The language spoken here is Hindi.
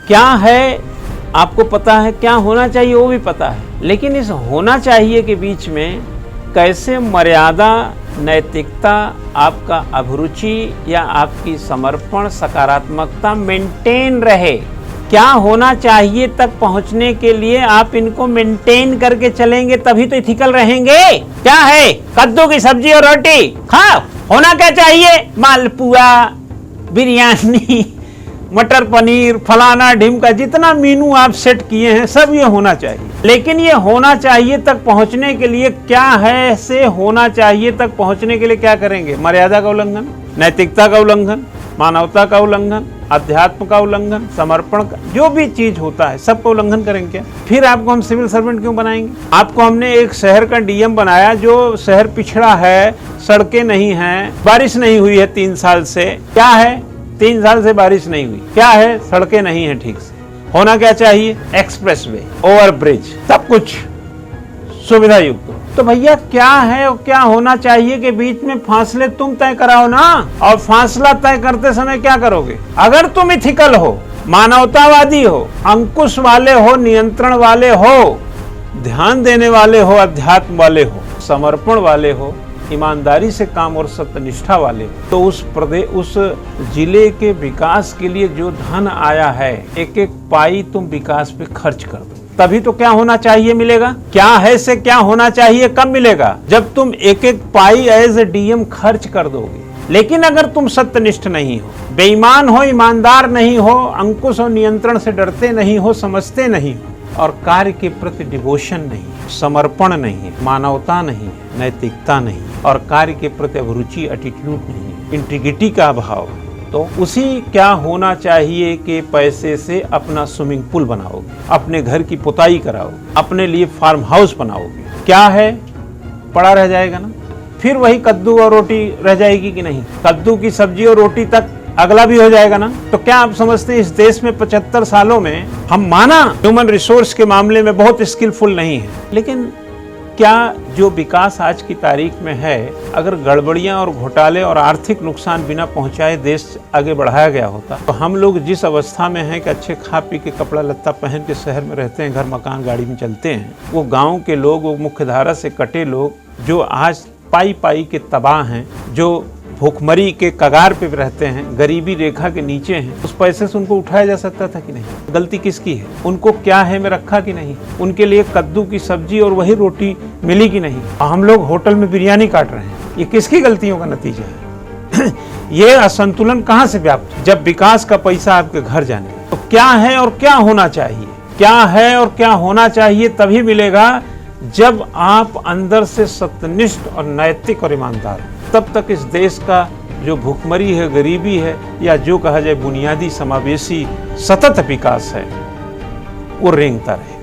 क्या है आपको पता है, क्या होना चाहिए वो भी पता है, लेकिन इस होना चाहिए के बीच में कैसे मर्यादा, नैतिकता, आपका अभिरुचि या आपकी समर्पण, सकारात्मकता मेंटेन रहे। क्या होना चाहिए तक पहुंचने के लिए आप इनको मेंटेन करके चलेंगे तभी तो इथिकल रहेंगे। क्या है, कद्दू की सब्जी और रोटी खाओ, होना क्या चाहिए, मालपुआ, बिरयानी, मटर पनीर, फलाना ढिमका, जितना मीनू आप सेट किए हैं सब ये होना चाहिए। लेकिन ये होना चाहिए तक पहुंचने के लिए क्या है, से होना चाहिए तक पहुंचने के लिए क्या करेंगे, मर्यादा का उल्लंघन, नैतिकता का उल्लंघन, मानवता का उल्लंघन, अध्यात्म का उल्लंघन, समर्पण का, जो भी चीज होता है सबका उल्लंघन करेंगे क्या? फिर आपको हम सिविल सर्वेंट क्यों बनाएंगे? आपको हमने एक शहर का डीएम बनाया जो शहर पिछड़ा है, सड़कें नहीं हैं, बारिश नहीं हुई है 3 साल से। क्या है, 3 साल से बारिश नहीं हुई, क्या है, सड़कें नहीं है ठीक से। होना क्या चाहिए, एक्सप्रेसवे, ओवरब्रिज, सब कुछ सुविधा युक्त। तो भैया क्या है और क्या होना चाहिए के बीच में फासले तुम तय कराओ ना। और फासला तय करते समय क्या करोगे? अगर तुम इथिकल हो, मानवतावादी हो, अंकुश वाले हो, नियंत्रण वाले हो, ध्यान देने वाले हो, अध्यात्म वाले हो, समर्पण वाले हो, ईमानदारी से काम और सत्यनिष्ठा वाले, तो उस जिले के विकास के लिए जो धन आया है, एक एक पाई तुम विकास पे खर्च कर दो, तभी तो क्या होना चाहिए मिलेगा। क्या है से क्या होना चाहिए कब मिलेगा? जब तुम एक एक पाई एज ए डीएम खर्च कर दोगे। लेकिन अगर तुम सत्यनिष्ठ नहीं हो, बेईमान हो, ईमानदार नहीं हो, अंकुश और नियंत्रण से डरते नहीं हो, समझते नहीं हो, और कार्य के प्रति डिवोशन नहीं, समर्पण नहीं, मानवता नहीं, नैतिकता नहीं, और कार्य के प्रति अभिरुचि, एटीट्यूड नहीं, इंटीग्रिटी का अभाव, तो उसी क्या होना चाहिए कि पैसे से अपना स्विमिंग पूल बनाओगे, अपने घर की पुताई कराओगे, अपने लिए फार्म हाउस बनाओगे। क्या है, पड़ा रह जाएगा ना। फिर वही कद्दू और रोटी रह जाएगी कि नहीं? कद्दू की सब्जी और रोटी तक अगला भी हो जाएगा ना। तो क्या आप समझते हैं इस देश में 75 सालों में हम माना ह्यूमन रिसोर्स के मामले में बहुत स्किलफुल नहीं है, लेकिन क्या जो विकास आज की तारीख में है, अगर गड़बड़ियां और घोटाले और आर्थिक नुकसान बिना पहुंचाए देश आगे बढ़ाया गया होता, तो हम लोग जिस अवस्था में हैं कि अच्छे खा पी के कपड़ा लत्ता पहन के शहर में रहते हैं, घर मकान गाड़ी में चलते हैं, वो गांव के लोग, वो मुख्यधारा से कटे लोग जो आज पाई पाई के तबाह हैं, जो भूखमरी के कगार पे रहते हैं, गरीबी रेखा के नीचे हैं, उस पैसे से उनको उठाया जा सकता था कि नहीं? गलती किसकी है? उनको क्या है में रखा कि नहीं? उनके लिए कद्दू की सब्जी और वही रोटी मिली कि नहीं? हम लोग होटल में बिरयानी काट रहे हैं, ये किसकी गलतियों का नतीजा है? ये असंतुलन कहाँ से व्याप्त? जब विकास का पैसा आपके घर जाने, तो क्या है और क्या होना चाहिए, क्या है और क्या होना चाहिए तभी मिलेगा जब आप अंदर से सत्यनिष्ठ और नैतिक और ईमानदार हो। तब तक इस देश का जो भूखमरी है, गरीबी है, या जो कहा जाए बुनियादी समावेशी सतत विकास है, वो रेंगता रहे।